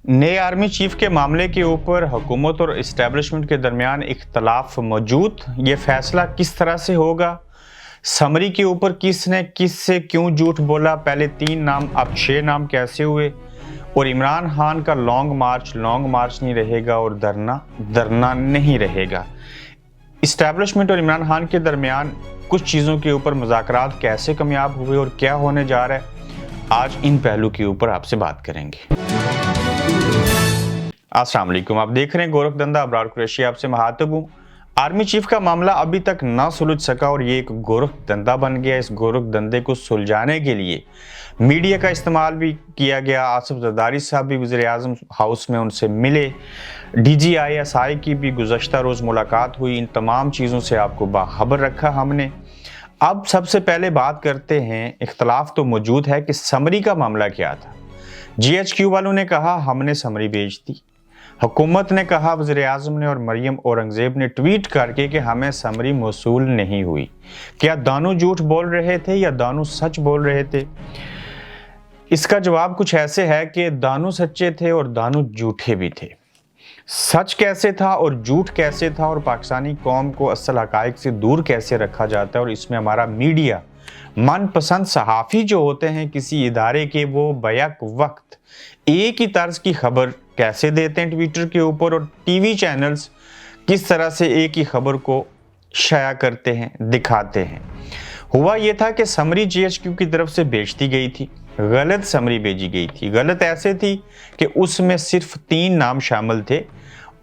नए army chief के मामले के ऊपर हुकूमत और इस्टेब्लिशमेंट के दरमियान इख्तलाफ मौजूद। ये फैसला किस तरह से होगा, समरी के ऊपर किसने किससे क्यों झूठ बोला, पहले 3 नाम अब 6 नाम कैसे हुए, और इमरान खान का लॉन्ग मार्च नहीं रहेगा और धरना नहीं रहेगा। इस्टेब्लिशमेंट और इमरान खान के दरमियान कुछ चीज़ों के ऊपर मुज़ाकरात कैसे कामयाब हुए और क्या होने जा रहा है, आज इन पहलू के ऊपर आपसे बात करेंगे। अस्सलाम वालेकुम, आप देख रहे हैं गोरखधंधा। अबरार कुरैशी आपसे मुखातिब हूँ। आर्मी चीफ का मामला अभी तक ना सुलझ सका और ये एक गोरखधंधा बन गया। इस गोरखधंधे को सुलझाने के लिए मीडिया का इस्तेमाल भी किया गया। आसिफ जरदारी साहब भी वज़ीर-ए-आज़म हाउस में उनसे मिले, DGI की भी गुज़श्ता रोज़ मुलाकात हुई। इन तमाम चीज़ों से आपको बाखबर रखा हमने। अब सबसे पहले बात करते हैं, इख्तलाफ तो मौजूद है कि समरी का मामला क्या था। GHQ वालों ने कहा हमने समरी भेज दी, हुकूमत ने कहा, वज़ीर-ए-आज़म ने और मरियम औरंगज़ेब ने ट्वीट करके कि हमें समरी मौसूल नहीं हुई। क्या दानू झूठ बोल रहे थे या दानू सच बोल रहे थे? इसका जवाब कुछ ऐसे है कि दानू सच्चे थे और दानू झूठे भी थे। सच कैसे था और झूठ कैसे था और पाकिस्तानी कौम को असल हक़ाइक़ से दूर कैसे रखा जाता है, और इसमें हमारा मीडिया, मनपसंद सहाफ़ी जो होते हैं किसी इदारे के, वो बैक वक्त एक ही तर्ज की खबर कैसे देते हैं ट्विटर के ऊपर, और टीवी चैनल्स किस तरह से एक ही खबर को शाया करते हैं, दिखाते हैं। हुआ ये था कि समरी GHQ की तरफ से भेजती गई थी, गलत समरी भेजी गई थी। गलत ऐसे थी कि उसमें सिर्फ 3 नाम शामिल थे,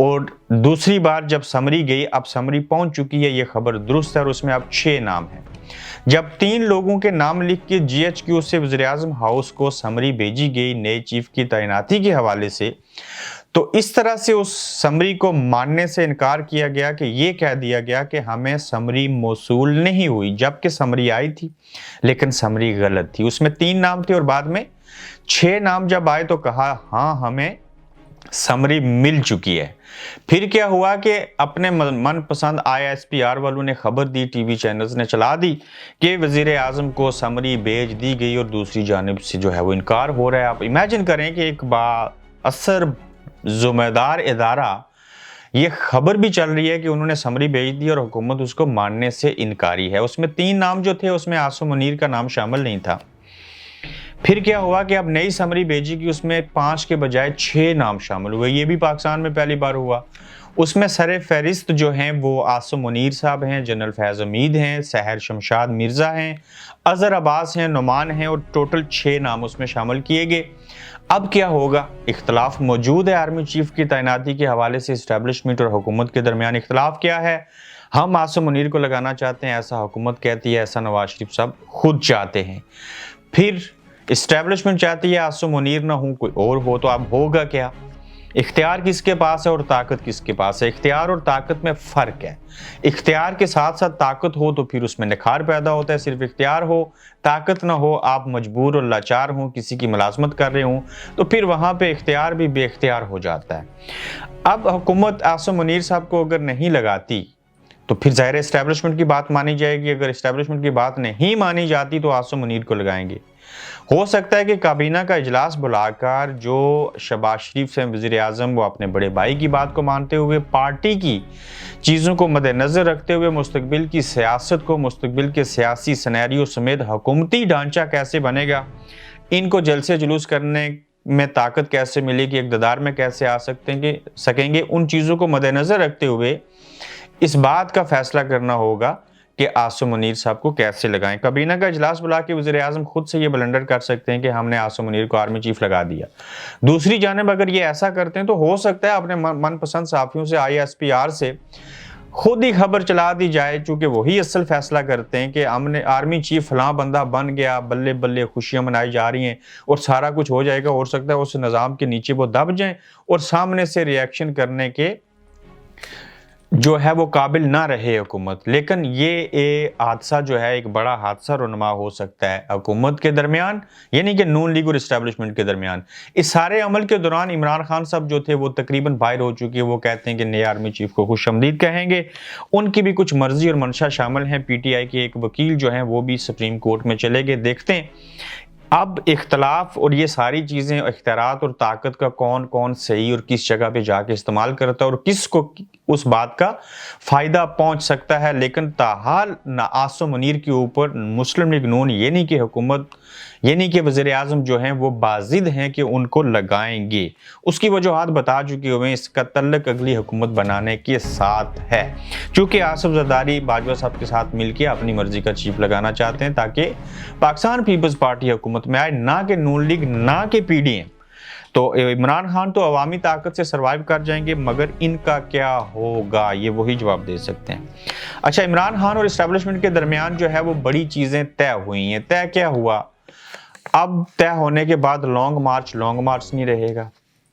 और दूसरी बार जब समरी गई, अब समरी पहुंच चुकी है, ये खबर दुरुस्त है और उसमें अब 6 नाम हैं। जब 3 लोगों के नाम लिख के GHQ से वज़ीर-ए-आज़म हाउस को समरी भेजी गई नए चीफ की तैनाती के हवाले से, तो इस तरह से उस समरी को मानने से इनकार किया गया कि ये कह दिया गया कि हमें समरी मौसूल नहीं हुई, जबकि समरी आई थी लेकिन समरी गलत थी। उसमें 3 नाम थे और बाद में 6 नाम जब आए तो कहा हाँ हमें समरी मिल चुकी है। फिर क्या हुआ कि अपने मनपसंद ISPR वालों ने खबर दी, टीवी चैनल्स ने चला दी कि वज़ीर-ए-आज़म को समरी भेज दी गई और दूसरी जानिब से जो है वो इनकार हो रहा है। आप इमेजिन करें कि एक बाअसर ज़िम्मेदार इदारा, ये खबर भी चल रही है कि उन्होंने समरी भेज दी और हुकूमत उसको मानने से इनकारी है। उसमें 3 नाम जो थे उसमें आसिम मुनीर का नाम शामिल नहीं था। फिर क्या हुआ कि अब नई समरी भेजी कि उसमें 5 के बजाय 6 नाम शामिल हुए। ये भी पाकिस्तान में पहली बार हुआ। उसमें सरे फहरिस्त जो हैं वो आसिम मुनीर साहब हैं, जनरल फैज़ हमीद हैं, सहर शमशाद मिर्ज़ा हैं, अज़हर अब्बास हैं, नुमान हैं, और टोटल 6 नाम उसमें शामिल किए गए। अब क्या होगा? इख्तलाफ मौजूद है आर्मी चीफ की तैनाती के हवाले से। इस्टेब्लिशमेंट और हुकूमत के दरमियान इख्तलाफ क्या है? हम आसिम मुनीर को लगाना चाहते हैं, ऐसा हुकूमत कहती है, ऐसा नवाज शरीफ साहब खुद चाहते हैं। फिर इस्टेब्लिशमेंट चाहती है आसिम मुनीर ना हो, कोई और हो, तो अब होगा क्या? इख्तियार किसके पास है और ताकत किसके पास है? इख्तियार और ताकत में फ़र्क है। इख्तियार के साथ साथ ताकत हो तो फिर उसमें निखार पैदा होता है। सिर्फ इख्तियार हो, ताकत ना हो, आप मजबूर और लाचार हों, किसी की मुलाजमत कर रहे हों, तो फिर वहाँ पे इख्तियार भी बेइख्तियार हो जाता है। अब हुकूमत आसिम मुनीर साहब को अगर नहीं लगाती तो फिर ज़ाहिर है इस्टेब्लिशमेंट की बात मानी जाएगी। अगर इस्टेब्लिशमेंट की बात नहीं मानी जाती तो आसिम मुनीर को लगाएंगे। हो सकता है कि काबीना का इजलास बुलाकर जो शहबाज शरीफ से वज़ीर-ए-आज़म, वो अपने बड़े भाई की बात को मानते हुए, पार्टी की चीज़ों को मद्देनज़र रखते हुए, मुस्तकबिल की सियासत को, मुस्तकबिल के सियासी सिनेरियो समेत हुकूमती ढांचा कैसे बनेगा, इनको जलसे जुलूस करने में ताकत कैसे मिलेगी, इक़्तिदार में कैसे आ सकेंगे, उन चीज़ों को मद्देनज़र रखते हुए इस बात का फैसला करना होगा कि आसिम मुनीर साहब को कैसे लगाएं। काबीना का इजलास बुला के वज़ीर-ए-आज़म खुद से ये ब्लंडर कर सकते हैं कि हमने आसिम मुनीर को आर्मी चीफ लगा दिया। दूसरी जानिब अगर ये ऐसा करते हैं तो हो सकता है अपने मनपसंद सहाफ़ियों से, ISPR से खुद ही खबर चला दी जाए, चूँकि वही असल फैसला करते हैं कि हमने आर्मी चीफ फलां बंदा बन गया, बल्ले बल्ले खुशियाँ मनाई जा रही हैं और सारा कुछ हो जाएगा। हो सकता है उस निज़ाम के नीचे वो दब जाएं और सामने से रिएक्शन करने के जो है वो काबिल ना रहे हुकूमत। लेकिन ये हादसा जो है एक बड़ा हादसा रुनमा हो सकता है हुकूमत के दरमियान, यानी कि नून लीग और इस्टेब्लिशमेंट के दरमियान। इस सारे अमल के दौरान इमरान खान साहब जो थे वो तकरीबन बाहर हो चुके हैं। वो कहते हैं कि नए आर्मी चीफ को खुशामदीद कहेंगे। उनकी भी कुछ मर्जी और मंशा शामिल हैं। PTI के एक वकील जो हैं वो भी सुप्रीम कोर्ट में चले गए। देखते हैं اب اختلاف اور یہ ساری چیزیں، اختیارات اور طاقت کا کون صحیح اور کس جگہ پہ جا کے استعمال کرتا ہے اور کس کو اس بات کا فائدہ پہنچ سکتا ہے، لیکن تاحال نعاس و منیر کے اوپر مسلم لیگ نون یعنی کہ حکومت، یعنی کہ وزیر اعظم جو ہیں وہ بازد ہیں کہ ان کو لگائیں گے۔ اس کی وجوہات بتا چکے ہوئے ہیں، اس کا تعلق اگلی حکومت بنانے کے ساتھ ہے، چونکہ آصف زرداری باجوہ صاحب کے ساتھ مل کے اپنی مرضی کا چیف لگانا چاہتے ہیں تاکہ پاکستان پیپلز پارٹی حکومت میں آئے، نہ کہ نون لیگ، نہ کہ پی ڈی ایم۔ تو عمران خان تو عوامی طاقت سے سروائیو کر جائیں گے، مگر ان کا کیا ہوگا یہ وہی جواب دے سکتے ہیں۔ اچھا، عمران خان اور اسٹیبلشمنٹ کے درمیان جو ہے وہ بڑی چیزیں طے ہوئی ہیں۔ طے کیا ہوا؟ اب طے ہونے کے بعد لانگ مارچ نہیں رہے گا،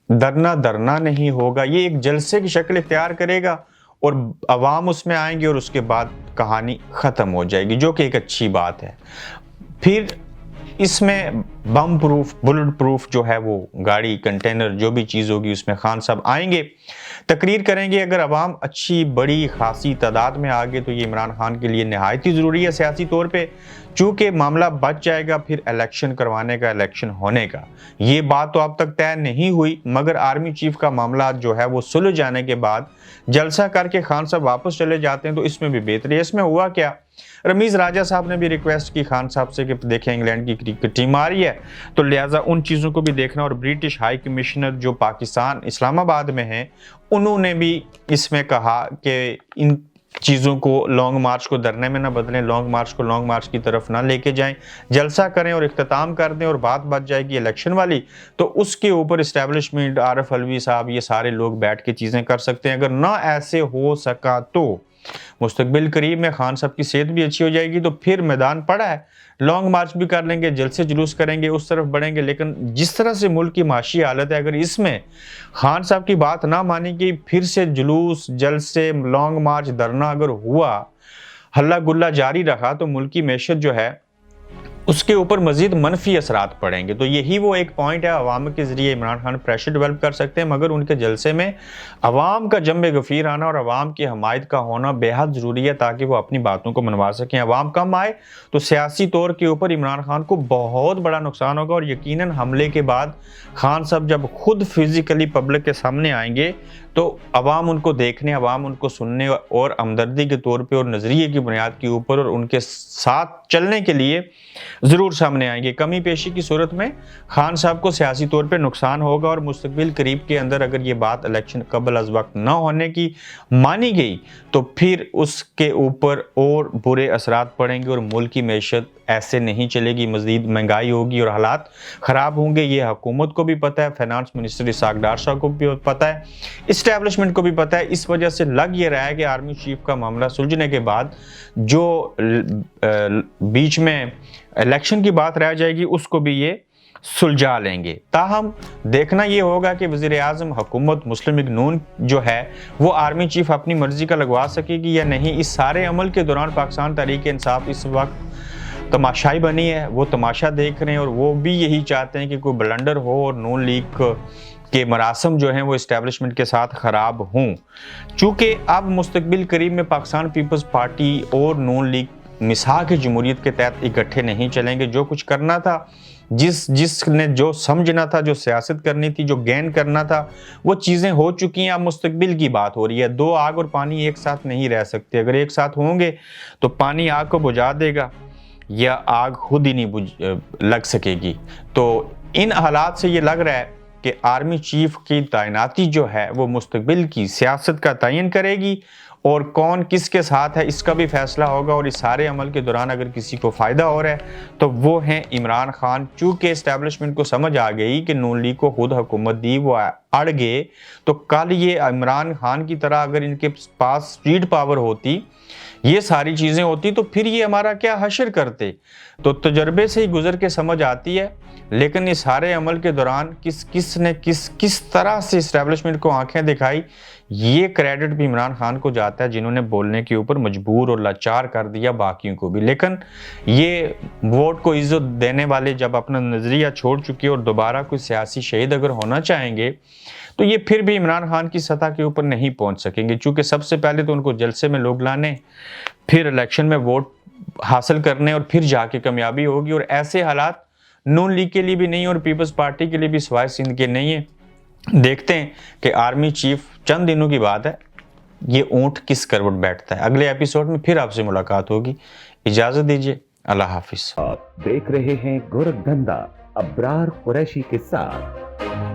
دھرنا نہیں ہوگا، یہ ایک جلسے کی شکل اختیار کرے گا اور عوام اس میں آئیں گے اور اس کے بعد کہانی ختم ہو جائے گی، جو کہ ایک اچھی بات ہے۔ پھر اس میں بم پروف، بلٹ پروف جو ہے وہ گاڑی، کنٹینر، جو بھی چیز ہوگی اس میں خان صاحب آئیں گے، تقریر کریں گے۔ اگر عوام اچھی بڑی خاصی تعداد میں آگے تو یہ عمران خان کے لیے نہایت ہی ضروری ہے سیاسی طور پہ، چونکہ معاملہ بچ جائے گا پھر الیکشن کروانے کا، الیکشن ہونے کا۔ یہ بات تو اب تک طے نہیں ہوئی، مگر آرمی چیف کا معاملہ جو ہے وہ سلجھ جانے کے بعد جلسہ کر کے خان صاحب واپس چلے جاتے ہیں تو اس میں بھی بہتری ہے۔ اس میں ہوا کیا؟ رمیز راجہ صاحب نے بھی ریکویسٹ کی خان صاحب سے کہ دیکھیں انگلینڈ کی کرکٹ ٹیم آ رہی ہے تو لہٰذا ان چیزوں کو بھی دیکھنا، اور برٹش ہائی کمشنر جو پاکستان اسلام آباد میں ہیں انہوں نے بھی اس میں کہا کہ ان چیزوں کو لانگ مارچ کو دھرنے میں نہ بدلیں، لانگ مارچ کو لانگ مارچ کی طرف نہ لے کے جائیں، جلسہ کریں اور اختتام کر دیں اور بات بچ جائے گی الیکشن والی، تو اس کے اوپر اسٹیبلشمنٹ، عارف علوی صاحب، یہ سارے لوگ بیٹھ کے چیزیں کر سکتے ہیں۔ اگر نہ ایسے ہو سکا تو مستقبل قریب میں خان صاحب کی صحت بھی اچھی ہو جائے گی تو پھر میدان پڑا ہے، لانگ مارچ بھی کر لیں گے، جلسے جلوس کریں گے، اس طرف بڑھیں گے۔ لیکن جس طرح سے ملک کی معاشی حالت ہے، اگر اس میں خان صاحب کی بات نہ مانی گئی، پھر سے جلوس، جلسے، لانگ مارچ، دھرنا اگر ہوا، ہلا گلا جاری رہا تو ملک کی معیشت جو ہے اس کے اوپر مزید منفی اثرات پڑیں گے۔ تو یہی وہ ایک پوائنٹ ہے، عوام کے ذریعے عمران خان پریشر ڈیولپ کر سکتے ہیں، مگر ان کے جلسے میں عوام کا جنب غفیر آنا اور عوام کی حمایت کا ہونا بے حد ضروری ہے تاکہ وہ اپنی باتوں کو منوا سکیں۔ عوام کم آئے تو سیاسی طور کے اوپر عمران خان کو بہت بڑا نقصان ہوگا، اور یقیناً حملے کے بعد خان صاحب جب خود فزیکلی پبلک کے سامنے آئیں گے تو عوام ان کو دیکھنے، عوام ان کو سننے اور ہمدردی کے طور پہ اور نظریے کی بنیاد کے اوپر اور ان کے ساتھ چلنے کے لیے ضرور سامنے آئیں گے۔ کمی پیشی کی صورت میں خان صاحب کو سیاسی طور پہ نقصان ہوگا، اور مستقبل قریب کے اندر اگر یہ بات الیکشن قبل از وقت نہ ہونے کی مانی گئی تو پھر اس کے اوپر اور برے اثرات پڑیں گے اور ملک کی معیشت ایسے نہیں چلے گی، مزید مہنگائی ہوگی اور حالات خراب ہوں گے۔ یہ حکومت کو بھی پتہ ہے، فائنانس منسٹر اسحاق ڈار صاحب کو بھی پتہ ہے، اسٹیبلشمنٹ کو بھی پتہ ہے۔ اس وجہ سے لگ یہ رہا ہے کہ آرمی چیف کا معاملہ سلجھنے کے بعد جو بیچ میں الیکشن کی بات رہ جائے گی اس کو بھی یہ سلجھا لیں گے۔ تاہم دیکھنا یہ ہوگا کہ وزیر اعظم، حکومت، مسلم لیگ نون جو ہے وہ آرمی چیف اپنی مرضی کا لگوا سکے گی یا نہیں۔ اس سارے عمل کے دوران پاکستان تحریک انصاف اس وقت تماشائی بنی ہے، وہ تماشا دیکھ رہے ہیں اور وہ بھی یہی چاہتے ہیں کہ کوئی بلنڈر ہو اور نون لیگ کے مراسم جو ہیں وہ اسٹیبلشمنٹ کے ساتھ خراب ہوں۔ چونکہ اب مستقبل قریب میں پاکستان پیپلز پارٹی اور نون لیگ مساق جمہوریت کے تحت اکٹھے نہیں چلیں گے۔ جو کچھ کرنا تھا، جس نے جو سمجھنا تھا، جو سیاست کرنی تھی، جو گین کرنا تھا، وہ چیزیں ہو چکی ہیں۔ اب مستقبل کی بات ہو رہی ہے۔ دو آگ اور پانی ایک ساتھ نہیں رہ سکتے۔ اگر ایک ساتھ ہوں گے تو پانی آگ کو بجھا دے گا یا آگ خود ہی نہیں لگ سکے گی۔ تو ان حالات سے یہ لگ رہا ہے کہ آرمی چیف کی تعیناتی جو ہے وہ مستقبل کی سیاست کا تعین کرے گی، اور کون کس کے ساتھ ہے اس کا بھی فیصلہ ہوگا۔ اور اس سارے عمل کے دوران اگر کسی کو فائدہ ہو رہا ہے تو وہ ہیں عمران خان۔ چونکہ اسٹیبلشمنٹ کو سمجھ آ گئی کہ نون لیگ کو خود حکومت دی، وہ اڑ گئے، تو کل یہ عمران خان کی طرح اگر ان کے پاس اسٹریٹ پاور ہوتی، یہ ساری چیزیں ہوتی، تو پھر یہ ہمارا کیا حشر کرتے۔ تو تجربے سے ہی گزر کے سمجھ آتی ہے، لیکن اس سارے عمل کے دوران کس نے کس طرح سے اسٹیبلشمنٹ کو آنکھیں دکھائی، یہ کریڈٹ بھی عمران خان کو جاتا ہے، جنہوں نے بولنے کے اوپر مجبور اور لاچار کر دیا باقیوں کو بھی۔ لیکن یہ ووٹ کو عزت دینے والے جب اپنا نظریہ چھوڑ چکے اور دوبارہ کوئی سیاسی شہید اگر ہونا چاہیں گے تو یہ پھر بھی عمران خان کی سطح کے اوپر نہیں پہنچ سکیں گے، چونکہ سب سے پہلے تو ان کو جلسے میں لوگ لانے، پھر الیکشن میں ووٹ حاصل کرنے، اور پھر جا کے کامیابی ہوگی۔ اور ایسے حالات नून लीग के लिए भी नहीं है और पीपल्स पार्टी के लिए भी सवाए सिंध के नहीं है। देखते हैं कि आर्मी चीफ चंद दिनों की बात है ये ऊंट किस करवट बैठता है। अगले एपिसोड में फिर आपसे मुलाकात होगी। इजाजत दीजिए, अल्लाह हाफिज। आप देख रहे हैं गोरखधंधा अब्रार कुरैशी के साथ।